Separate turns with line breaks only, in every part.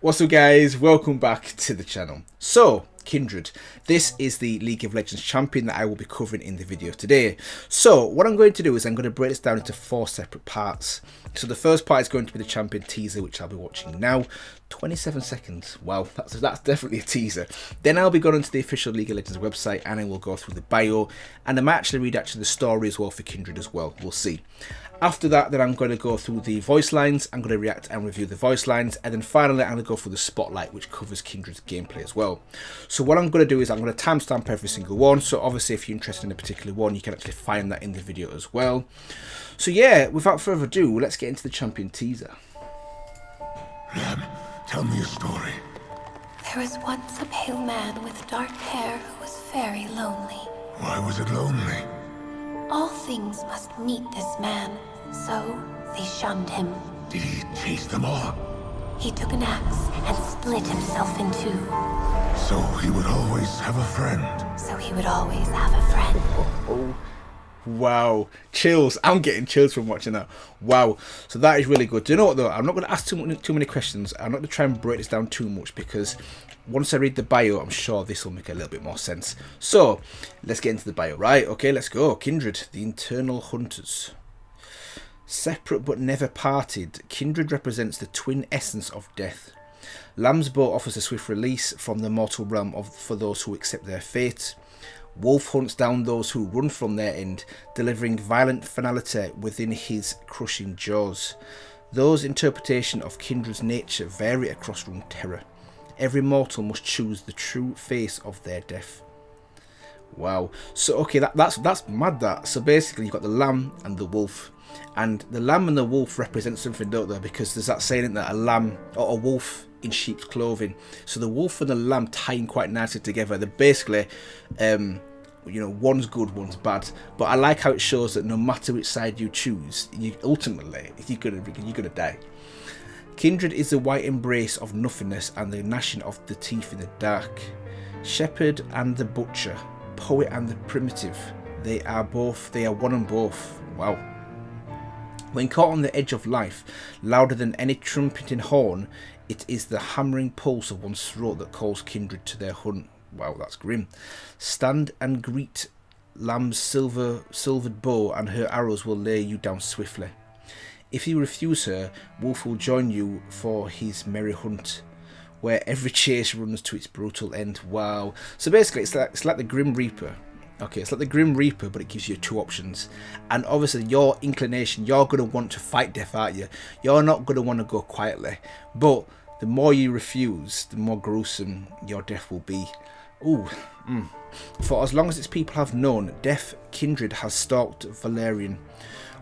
What's up guys, welcome back to the channel. So, Kindred, this is the League of Legends champion that I will be covering in the video today. So, what I'm going to do is I'm going to break this down into 4 separate parts. So the first part is going to be the champion teaser, which I'll be watching now. 27 seconds, wow, that's definitely a teaser. Then I'll be going onto the official League of Legends website and I will go through the bio, and I might actually read the story as well for Kindred as well, we'll see. After that, then I'm going to go through the voice lines, I'm going to react and review the voice lines, and then finally I'm going to go through the spotlight, which covers Kindred's gameplay as well. So what I'm going to do is I'm going to timestamp every single one, so obviously if you're interested in a particular one, you can actually find that in the video as well. So yeah, without further ado, let's get into the champion teaser.
Lamb, tell me a story.
There was once a pale man with dark hair who was very lonely.
Why was it lonely?
All things must meet this man, so they shunned him.
Did he chase them all?
He took an axe and split himself in two.
So he would always have a friend.
So he would always have a friend.
Oh, wow, chills. I'm getting chills from watching that. Wow, so that is really good. Do you know what though, I'm not going to ask too many questions. I'm not going to try and break this down too much, because once I read the bio, I'm sure this will make a little bit more sense. So let's get into the bio. Right, okay, let's go. Kindred, the internal hunters. Separate but never parted, Kindred represents the twin essence of death. Lamb's bow offers a swift release from the mortal realm for those who accept their fate. Wolf hunts down those who run from their end, delivering violent finality within his crushing jaws. Those interpretations of Kindred's nature vary across Runeterra. Every mortal must choose the true face of their death. Wow. So okay, that's mad that. So basically you've got the lamb and the wolf. And the lamb and the wolf represent something, don't they? Because there's that saying that a lamb or a wolf in sheep's clothing. So the wolf and the lamb tie in quite nicely together. They're basically, you know, one's good, one's bad. But I like how it shows that no matter which side you choose, ultimately you're gonna die. Kindred is the white embrace of nothingness and the gnashing of the teeth in the dark. Shepherd and the butcher, poet and the primitive, they are one and both. Wow. When caught on the edge of life, louder than any trumpeting horn, it is the hammering pulse of one's throat that calls Kindred to their hunt. Wow, that's grim. Stand and greet Lamb's silvered bow, and her arrows will lay you down swiftly. If you refuse her, Wolf will join you for his merry hunt, where every chase runs to its brutal end. Wow. So basically it's like the Grim Reaper. Okay, it's like the Grim Reaper, but it gives you 2 options. And obviously your inclination, you're going to want to fight death, aren't you? You're not going to want to go quietly. But the more you refuse, the more gruesome your death will be. Ooh. For as long as its people have known, death, Kindred has stalked Valerian.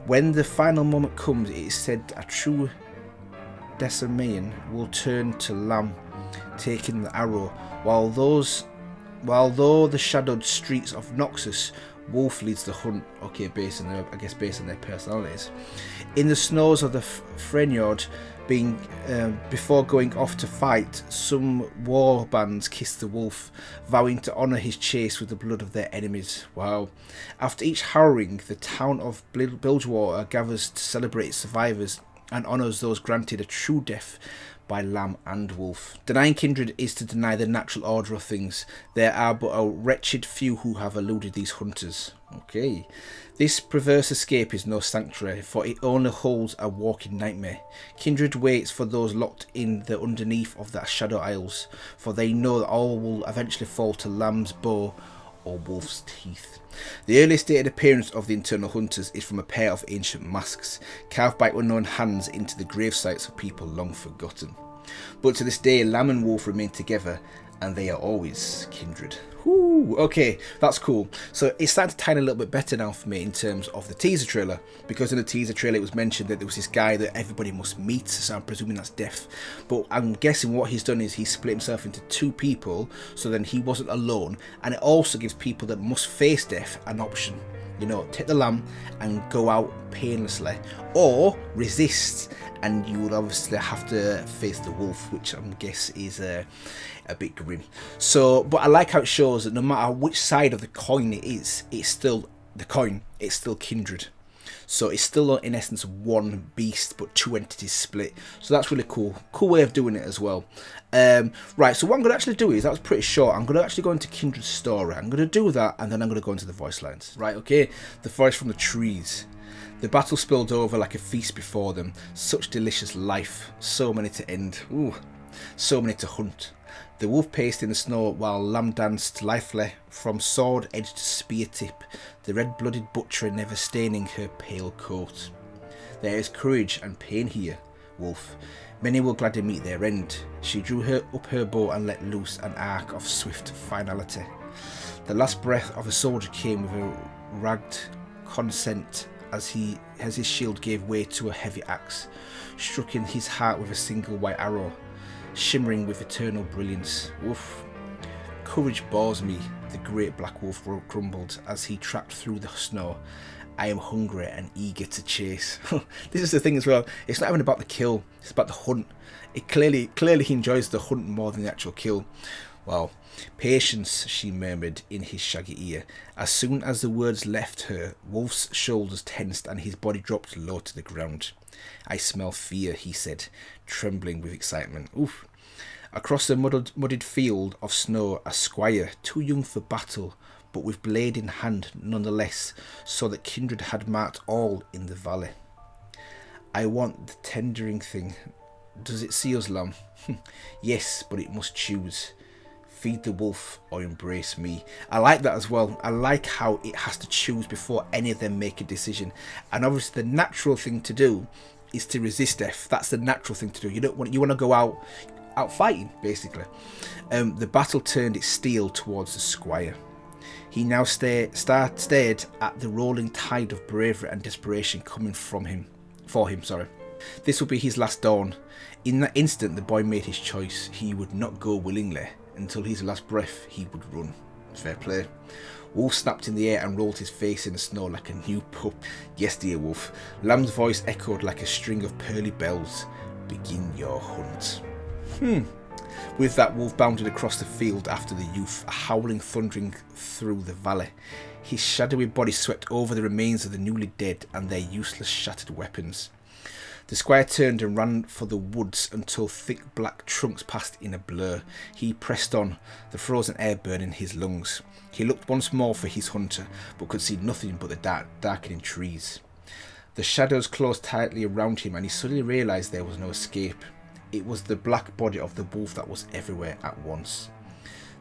When the final moment comes, it is said a true Decimaean will turn to Lamb, taking the arrow, while though the shadowed streets of Noxus, Wolf leads the hunt. Okay, based on their personalities. In the snows of the Frenyard, before going off to fight, some war bands kiss the wolf, vowing to honour his chase with the blood of their enemies. Wow. After each harrowing, the town of Bilgewater gathers to celebrate its survivors and honours those granted a true death by Lamb and Wolf. Denying Kindred is to deny the natural order of things. There are but a wretched few who have eluded these hunters. Okay. This perverse escape is no sanctuary, for it only holds a walking nightmare. Kindred waits for those locked in the underneath of the Shadow Isles, for they know that all will eventually fall to Lamb's bow or Wolf's teeth. The earliest dated appearance of the internal hunters is from a pair of ancient masks, carved by unknown hands into the grave sites of people long forgotten. But to this day, Lamb and Wolf remain together, and they are always kindred. Whoo, okay, that's cool. So it's starting to tie in a little bit better now for me in terms of the teaser trailer, because in the teaser trailer it was mentioned that there was this guy that everybody must meet, so I'm presuming that's Death. But I'm guessing what he's done is he split himself into 2 people, so then he wasn't alone, and it also gives people that must face Death an option. You know, take the lamb and go out painlessly, or resist and you would obviously have to face the wolf, which I'm guess is a bit grim. So, but I like how it shows that no matter which side of the coin it is, it's still the coin, it's still Kindred. So it's still in essence one beast but two entities split. So that's really cool. Cool way of doing it as well. Right, so what I'm going to actually do is, that was pretty short, I'm going to actually go into Kindred's story. I'm going to do that and then I'm going to go into the voice lines. Right, okay, the forest from the trees. The battle spilled over like a feast before them. Such delicious life, so many to end. Ooh, so many to hunt. The wolf paced in the snow while Lamb danced lithely from sword edge to spear tip, the red-blooded butcher never staining her pale coat. There is courage and pain here, wolf. Many will gladly meet their end. She drew up her bow and let loose an arc of swift finality. The last breath of a soldier came with a ragged consent as his shield gave way to a heavy axe, struck in his heart with a single white arrow, shimmering with eternal brilliance. Woof. Courage bores me, the great black wolf grumbled as he tracked through the snow. I am hungry and eager to chase. This is the thing as well, it's not even about the kill, it's about the hunt. It clearly he enjoys the hunt more than the actual kill. Well, patience, she murmured in his shaggy ear. As soon as the words left her, Wolf's shoulders tensed and his body dropped low to the ground. I smell fear, he said, trembling with excitement. Oof. Across the muddied field of snow, a squire, too young for battle, but with blade in hand nonetheless, saw that Kindred had marked all in the valley. I want the tendering thing. Does it see us, lamb? Yes, but it must choose. Feed the wolf or embrace me. I like that as well. I like how it has to choose before any of them make a decision. And obviously the natural thing to do is to resist death. That's the natural thing to do. You want to go out fighting, basically. The battle turned its steel towards the squire. He now stared at the rolling tide of bravery and desperation coming for him. This would be his last dawn. In that instant, the boy made his choice. He would not go willingly. Until his last breath, he would run. Fair play. Wolf snapped in the air and rolled his face in the snow like a new pup. Yes, dear wolf. Lamb's voice echoed like a string of pearly bells. Begin your hunt. With that, Wolf bounded across the field after the youth, howling thundering through the valley. His shadowy body swept over the remains of the newly dead and their useless shattered weapons. The squire turned and ran for the woods until thick black trunks passed in a blur. He pressed on, the frozen air burning his lungs. He looked once more for his hunter, but could see nothing but the darkening trees. The shadows closed tightly around him and he suddenly realised there was no escape. It was the black body of the wolf that was everywhere at once.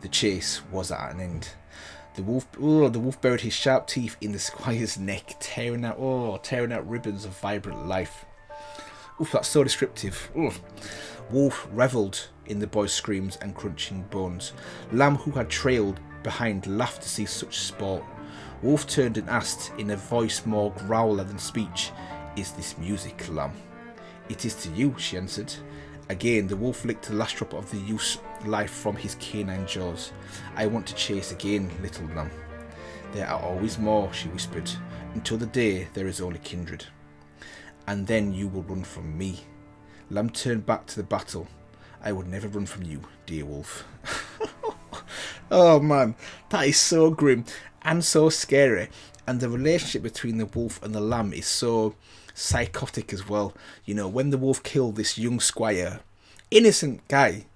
The chase was at an end. The wolf buried his sharp teeth in the squire's neck, tearing out ribbons of vibrant life. Oof, that's so descriptive. Oof. Wolf revelled in the boy's screams and crunching bones. Lamb, who had trailed behind, laughed to see such sport. Wolf turned and asked, in a voice more growler than speech, "Is this music, Lamb?" "It is to you," she answered. Again, the wolf licked the last drop of the youth's life from his canine jaws. "I want to chase again, little lamb." "There are always more," she whispered, "until the day there is only kindred. And then you will run from me." Lamb turned back to the battle. "I would never run from you, dear wolf." Oh man, that is so grim and so scary. And the relationship between the wolf and the lamb is so psychotic as well. You know, when the wolf killed this young squire, innocent guy,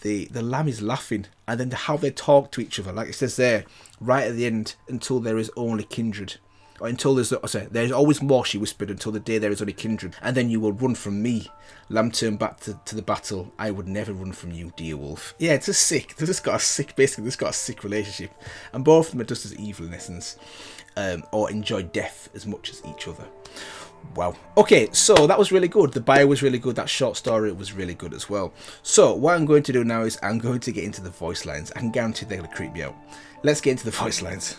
the lamb is laughing, and then how they talk to each other, like it says there, right at the end, until there is only kindred. Or until there's always more, she whispered, until the day there is only kindred. And then you will run from me. Lamb turned back to the battle. "I would never run from you, dear wolf." Yeah, it's just sick. They've just got a sick relationship. And both of them are just as evil in essence. Or enjoy death as much as each other. Wow. Okay, so that was really good. The bio was really good. That short story was really good as well. So what I'm going to do now is I'm going to get into the voice lines. I can guarantee they're going to creep me out. Let's get into the voice lines.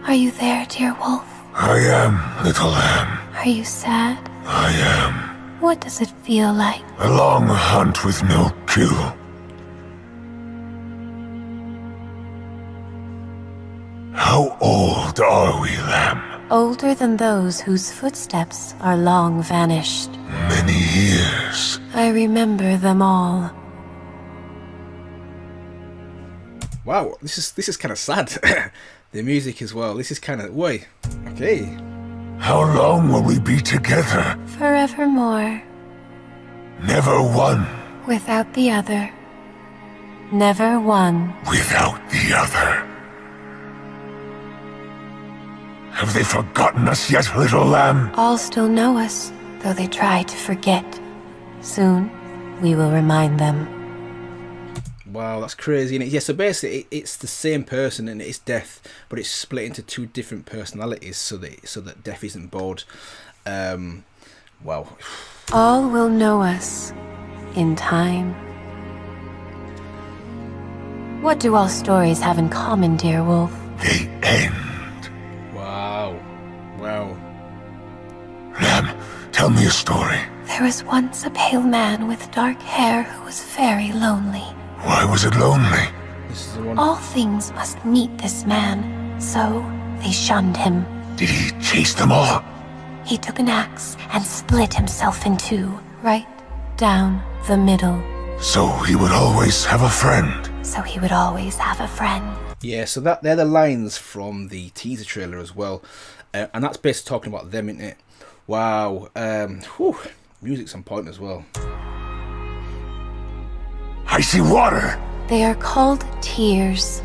Are you there, dear wolf?
I am, little lamb.
Are you sad?
I am.
What does it feel like?
A long hunt with no kill. How old are we, lamb?
Older than those whose footsteps are long vanished.
Many years.
I remember them all.
Wow, this is kind of sad. The music as well. This is kind of... Wait. Okay.
How long will we be together?
Forevermore,
Never one
without the other. Never one.
without the other. Have they forgotten us yet, little lamb?
All still know us, though they try to forget. Soon, we will remind them.
Wow, that's crazy. And yeah, so basically, it's the same person and it's Death, but it's split into two different personalities, so that Death isn't bored. Wow.
All will know us in time. What do all stories have in common, dear wolf?
They end.
Wow. Wow.
Lamb, tell me a story.
There was once a pale man with dark hair who was very lonely.
Why was it lonely?
This is the one.
All things must meet this man, so they shunned him.
Did he chase them all?
He took an axe and split himself in two, right down the middle.
So he would always have a friend.
So he would always have a friend.
Yeah, so they're the lines from the teaser trailer as well. And that's basically talking about them, isn't it? Wow. Whew. Music's on point as well.
I see water.
They are called tears.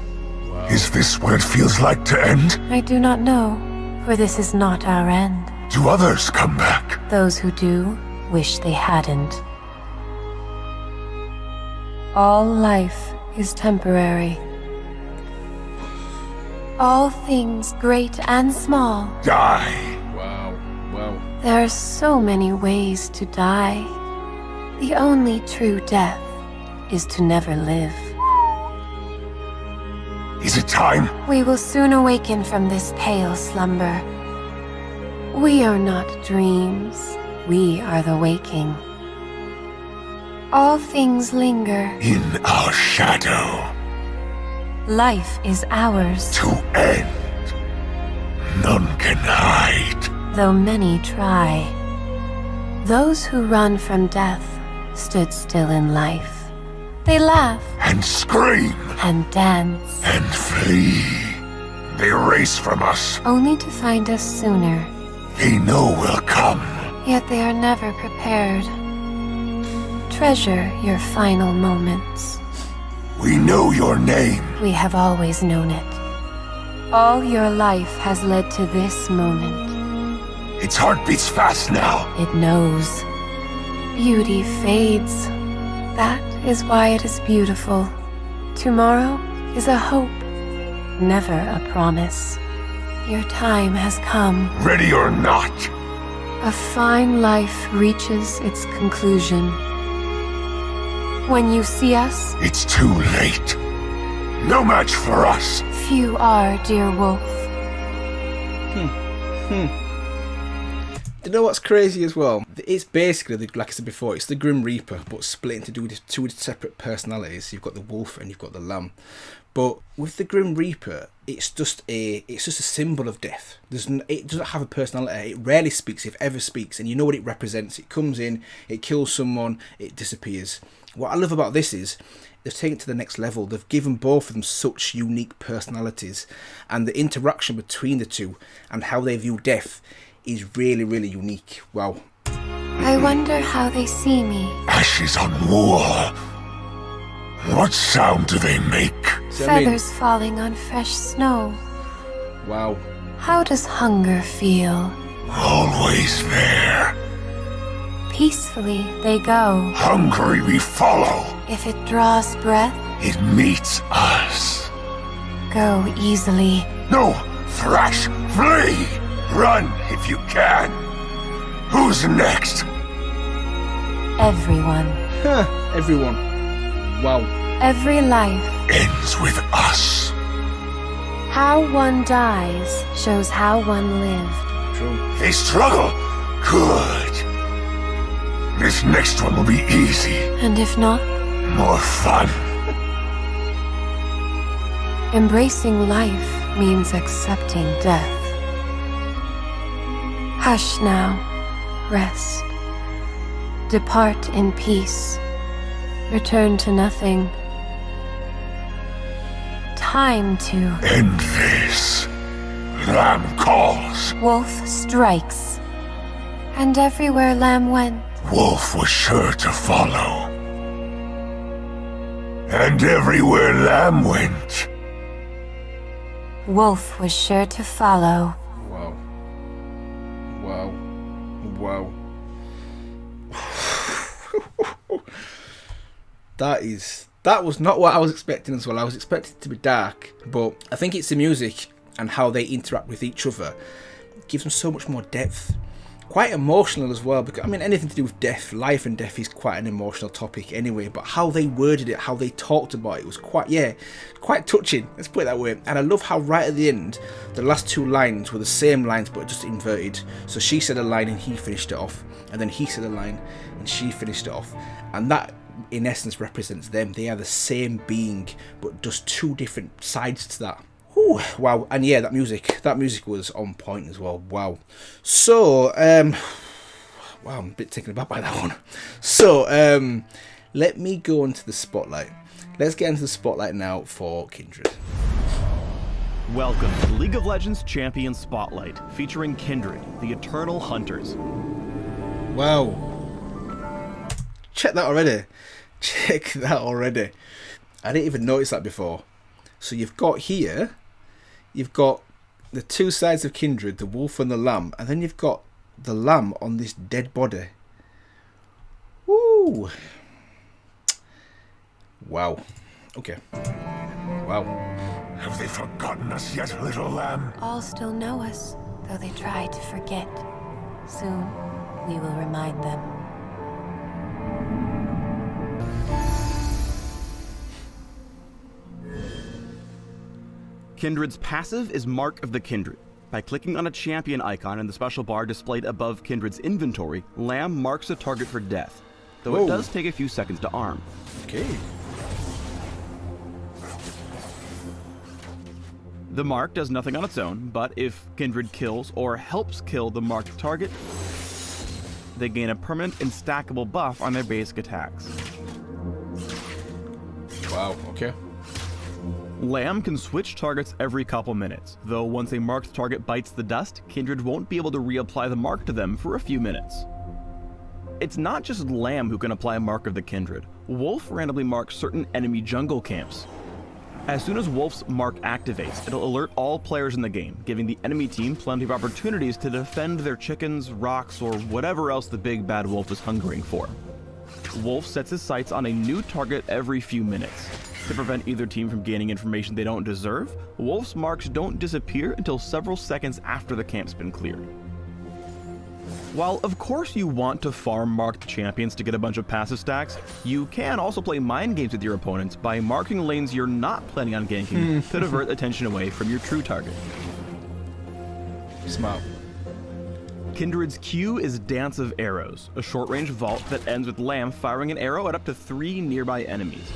Wow.
Is this what it feels like to end?
I do not know, for this is not our end.
Do others come back?
Those who do wish they hadn't. All life is temporary. All things great and small.
Die.
Wow. Wow.
There are so many ways to die. The only true death is to never live.
Is it time?
We will soon awaken from this pale slumber. We are not dreams. We are the waking. All things linger.
In our shadow.
Life is ours,
To end. None can hide.
though many try. Those who run from death stood still in life. They laugh
And scream.
and dance,
And flee. They race from us.
only to find us sooner.
They know we'll come.
Yet they are never prepared. Treasure your final moments.
We know your name.
We have always known it. All your life has led to this moment.
Its heart beats fast now.
It knows. Beauty fades. That is why it is beautiful. Tomorrow is a hope, never a promise. Your time has come.
Ready or not.
A fine life reaches its conclusion. When you see us,
It's too late. No match for us.
few are, dear wolf.
Do you know what's crazy as well? It's basically, like I said before, it's the Grim Reaper, but split into two separate personalities. You've got the wolf and you've got the lamb. But with the Grim Reaper, it's just a symbol of death. It doesn't have a personality. It rarely speaks, if ever speaks, and you know what it represents. It comes in, it kills someone, it disappears. What I love about this is they've taken it to the next level. They've given both of them such unique personalities, and the interaction between the two and how they view death is really, really unique. Wow.
I wonder how they see me.
Ashes on wall. What sound do they make?
See what I mean?
Feathers falling on fresh snow.
Wow.
How does hunger feel?
Always there.
Peacefully they go.
Hungry we follow.
If it draws breath,
It meets us.
go easily.
No! Thrash! Flee! Run if you can. Who's next?
Everyone.
Huh, everyone. Wow.
Every life.
Ends with us.
How one dies shows how one lived.
True.
They struggle. Good. This next one will be easy.
And if not,
More fun.
embracing life means accepting death. Hush now. Rest. Depart in peace. Return to nothing. time to...
End this. Lamb calls.
Wolf strikes. And everywhere Lamb went,
Wolf was sure to follow. And everywhere Lamb went,
Wolf was sure to follow.
Wow. Wow. Wow. That was not what I was expecting as well. I was expecting it to be dark, but I think it's the music and how they interact with each other. It gives them so much more depth. Quite emotional as well, because I mean anything to do with death, life and death is quite an emotional topic anyway, but how they worded it, how they talked about it was quite touching, let's put it that way. And I love how right at the end, the last two lines were the same lines but just inverted. So she said a line and he finished it off, and then he said a line and she finished it off, and that in essence represents them. They are the same being but just two different sides to that. Ooh, wow. And yeah, that music was on point as well. Wow. So wow, I'm a bit taken aback by that one. So let me go into the spotlight. Let's get into the spotlight now for Kindred.
Welcome to League of Legends Champion Spotlight, featuring Kindred, the Eternal Hunters.
Wow. Check that already. Check that already. I didn't even notice that before. So you've got here, you've got the two sides of Kindred, the wolf and the lamb, and then you've got the lamb on this dead body. Woo! Wow. Okay. Wow.
Have they forgotten us yet, little lamb?
All still know us, though they try to forget. Soon, we will remind them.
Kindred's passive is Mark of the Kindred. By clicking on a champion icon in the special bar displayed above Kindred's inventory, Lamb marks a target for death, though
Whoa.
it does take a few seconds to arm.
Okay.
The mark does nothing on its own, but if Kindred kills or helps kill the marked target, they gain a permanent and stackable buff on their basic attacks.
Wow. Okay.
Lamb can switch targets every couple minutes, though once a marked target bites the dust, Kindred won't be able to reapply the mark to them for a few minutes. It's not just Lamb who can apply a Mark of the Kindred. Wolf randomly marks certain enemy jungle camps. As soon as Wolf's mark activates, it'll alert all players in the game, giving the enemy team plenty of opportunities to defend their chickens, rocks, or whatever else the big bad wolf is hungering for. Wolf sets his sights on a new target every few minutes. To prevent either team from gaining information they don't deserve, Wolf's marks don't disappear until several seconds after the camp's been cleared. While of course you want to farm marked champions to get a bunch of passive stacks, you can also play mind games with your opponents by marking lanes you're not planning on ganking to divert attention away from your true target.
Smart.
Kindred's Q is Dance of Arrows, a short-range vault that ends with Lamb firing an arrow at up to 3 nearby enemies.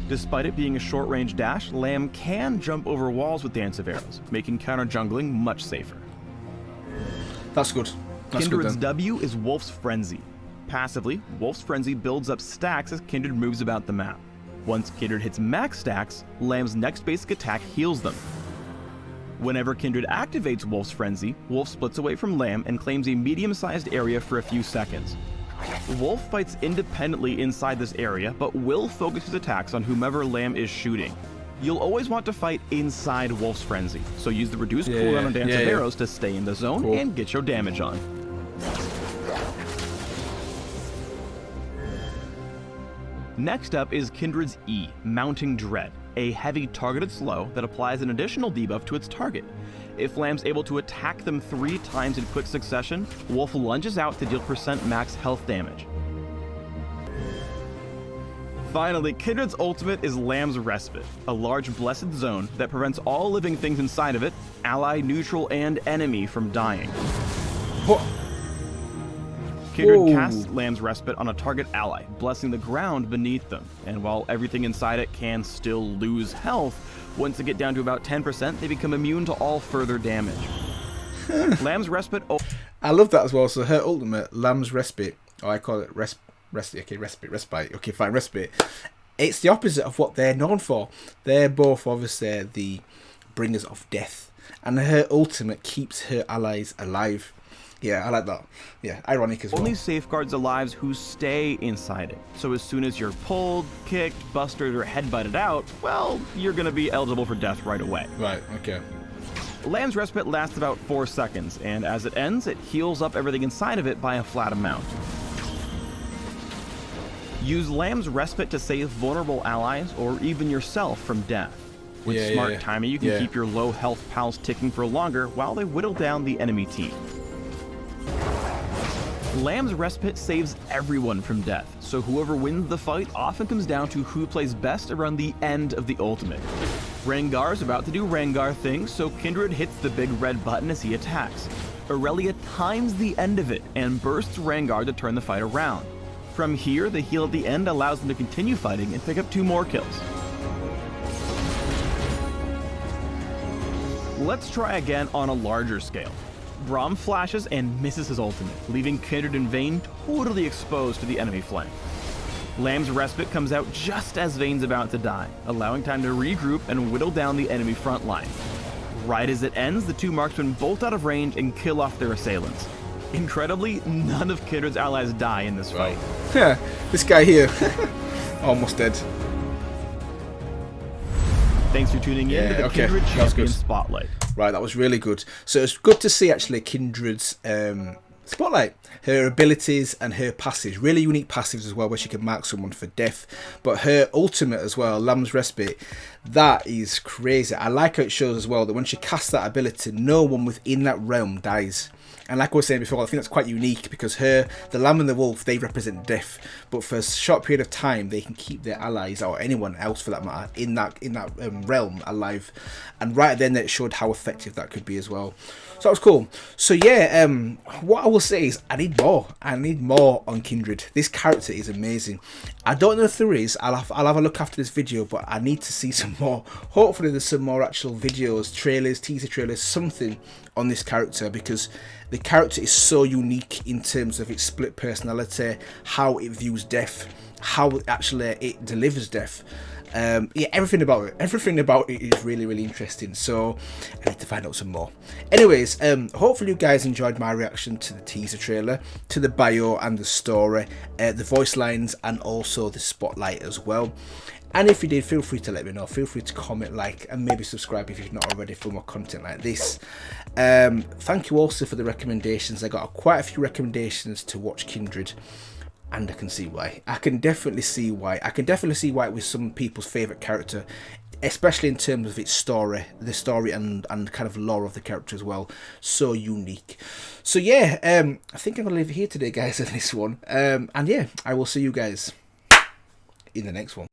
Despite it being a short-range dash, Lamb can jump over walls with Dance of Arrows, making counter-jungling much safer.
That's good. That's
Kindred's
good then.
W is Wolf's Frenzy. Passively, Wolf's Frenzy builds up stacks as Kindred moves about the map. Once Kindred hits max stacks, Lamb's next basic attack heals them. Whenever Kindred activates Wolf's Frenzy, Wolf splits away from Lamb and claims a medium-sized area for a few seconds. Wolf fights independently inside this area, but will focus his attacks on whomever Lamb is shooting. You'll always want to fight inside Wolf's Frenzy, so use the reduced cooldown on Dance of Arrows to stay in the zone and get your damage on. Next up is Kindred's E, Mounting Dread, a heavy targeted slow that applies an additional debuff to its target. If Lamb's able to attack them 3 times in quick succession, Wolf lunges out to deal % max health damage. Finally, Kindred's ultimate is Lamb's Respite, a large blessed zone that prevents all living things inside of it, ally, neutral, and enemy, from dying. Kindred casts Lamb's Respite on a target ally, blessing the ground beneath them, and while everything inside it can still lose health, once they get down to about 10%, they become immune to all further damage. Lamb's Respite...
I love that as well. So her ultimate, Lamb's Respite, or I call it respite. Okay, fine, respite. it's the opposite of what they're known for. They're both obviously the bringers of death, and her ultimate keeps her allies alive. Yeah, I like that. Yeah, ironic as well.
Only safeguards the lives who stay inside it. So as soon as you're pulled, kicked, busted, or headbutted out, well, you're gonna be eligible for death right away.
Right, okay.
Lamb's respite lasts about 4 seconds, and as it ends, it heals up everything inside of it by a flat amount. Use Lamb's respite to save vulnerable allies or even yourself from death. With smart timing, you can keep your low health pals ticking for longer while they whittle down the enemy team. Lamb's respite saves everyone from death, so whoever wins the fight often comes down to who plays best around the end of the ultimate. Rengar's about to do Rengar things, so Kindred hits the big red button as he attacks. Aurelia times the end of it and bursts Rengar to turn the fight around. From here, the heal at the end allows them to continue fighting and pick up 2 more kills. Let's try again on a larger scale. Braum flashes and misses his ultimate, leaving Kindred and Vayne totally exposed to the enemy flank. Lamb's respite comes out just as Vayne's about to die, allowing time to regroup and whittle down the enemy front line. Right as it ends, the 2 marksmen bolt out of range and kill off their assailants. Incredibly, none of Kindred's allies die in this fight.
Yeah, this guy here, almost dead.
Thanks for tuning in to the Kindred Champion Spotlight.
Right, that was really good. So it's good to see actually Kindred's Spotlight, her abilities and her passives, really unique passives as well, where she can mark someone for death. But her ultimate as well, Lamb's Respite, that is crazy. I like how it shows as well that when she casts that ability, no one within that realm dies. And like I was saying before, I think that's quite unique because the lamb and the wolf, they represent death. But for a short period of time, they can keep their allies or anyone else for that matter in that realm alive. And right then, it showed how effective that could be as well. So that was cool. So yeah, what I will say is I need more. I need more on Kindred. This character is amazing. I don't know if there is. I'll have a look after this video, but I need to see some more. Hopefully, there's some more actual videos, trailers, teaser trailers, something on this character, because the character is so unique in terms of its split personality, how it views death, how it delivers death. Yeah, everything about it is really, really interesting. So I need to find out some more. Anyways, hopefully you guys enjoyed my reaction to the teaser trailer, to the bio and the story, the voice lines, and also the spotlight as well. And if you did, feel free to let me know. Feel free to comment, like, and maybe subscribe if you've not already for more content like this. Thank you also for the recommendations. I got quite a few recommendations to watch Kindred, and I can see why. I can definitely see why. It was some people's favourite character, especially in terms of its story, the story and kind of lore of the character as well. So unique. So yeah, I think I'm going to leave it here today, guys, on this one. And yeah, I will see you guys in the next one.